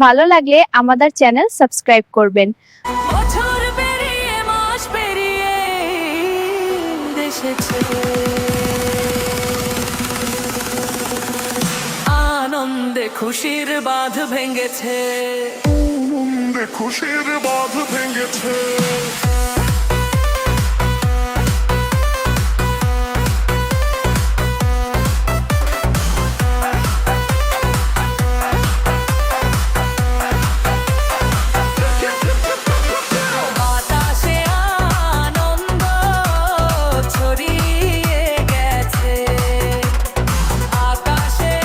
ভালো লাগলে আমাদের চ্যানেল সাবস্ক্রাইব করবেন। বছর পেরিয়ে মাস পেরিয়ে এসেছে, আনন্দে খুশির বাঁধ ভেঙেছে, আনন্দে খুশির বাঁধ ভেঙেছে। বাতাসে আনন্দ ছড়িয়ে গেছে, আকাশে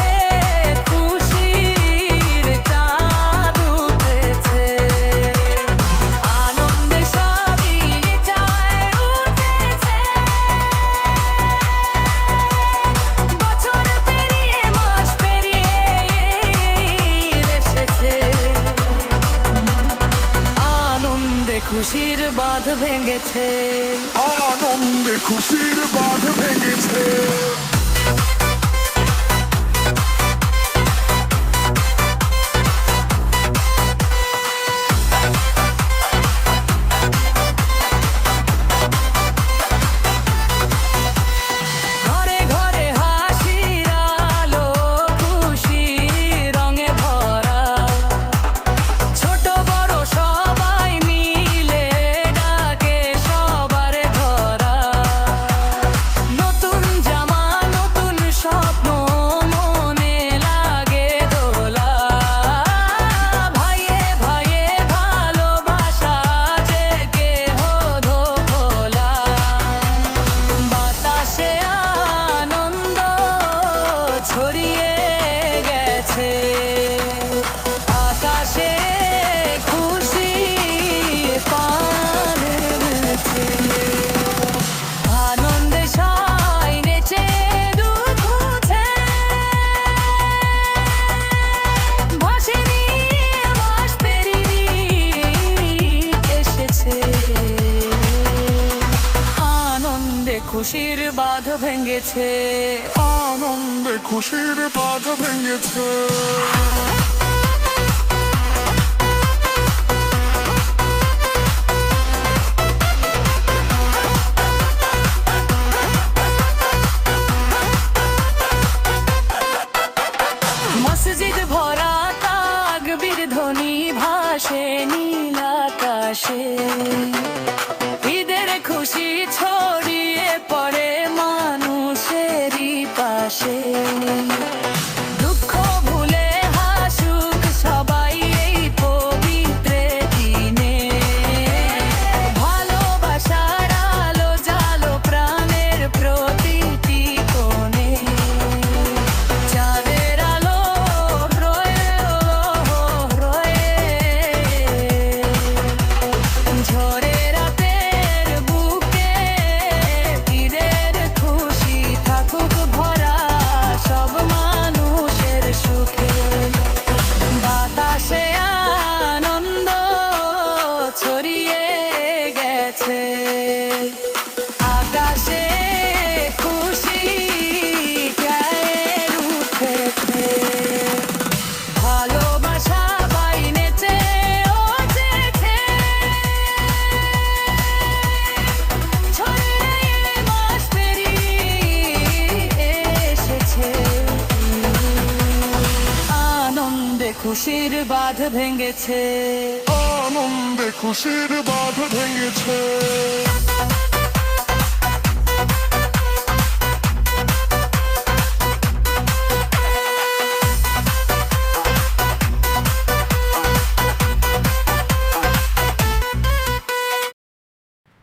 খুশির চাঁদ উঠেছে, আনন্দে সবই চায় উঠেছে। বছর পেরিয়ে মাস পেরিয়ে এসেছে, আনন্দে খুশির বাঁধ ভেঙেছে, আনন্দে খুশির বাঁধ ভেঙেছে। ঘরে ঘরে হাসির আলো, খুশি রঙে ভরা, ছোট বড় সবাই মিলে ডাকে সবার ধরা, নতুন জামা নতুন স্বপ্ন মনে লাগে দোলা, ভাইয়ে ভাইয়ে ভালোবাসা জেগে হলো ভোলা, বাতাসে আনন্দ ছড়িয়ে গেছে, আকাশে খুশি পান উঠেছে, আনন্দে সবাই নেচে দুধ মুছে, ভাসিনি মাস পেরিয়ে এসেছে, আনন্দে খুশির বাঁধ ভেঙেছে, আনন্দে খুশির বাঁধ ভেঙেছে। মসজিদ ভরা তাকবীর ধ্বনি ভাসে নীল আকাশে, ঈদের খুশি ছড়িয়ে পড়ে মানুষেরই পাশে, দুঃখ ভুলে হাসুক সবাই এই পবিত্র দিনে, ভালোবাসার আলো জালো প্রাণের প্রতিটি কোণে, চাঁদের আলো রয়ে রয়ে, ঝড়ে রাতের বুকে ঈদের খুশি থাকুক ভরা সব মানুষের সুখে, বাতাসে আনন্দ ছড়িয়ে গেছে, আকাশে খুশি গায়ে উঠেছে, ভালোবাসা বাইনেছে ওঠেছে, ছড়িয়ে মাস পেরিয়ে এসেছে, আনন্দে খুশির বাঁধ ভেঙেছে, আনন্দে খুশির বাঁধ ভেঙেছে।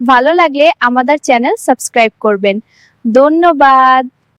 ভালো লাগলে আমাদের চ্যানেল সাবস্ক্রাইব করবেন। ধন্যবাদ।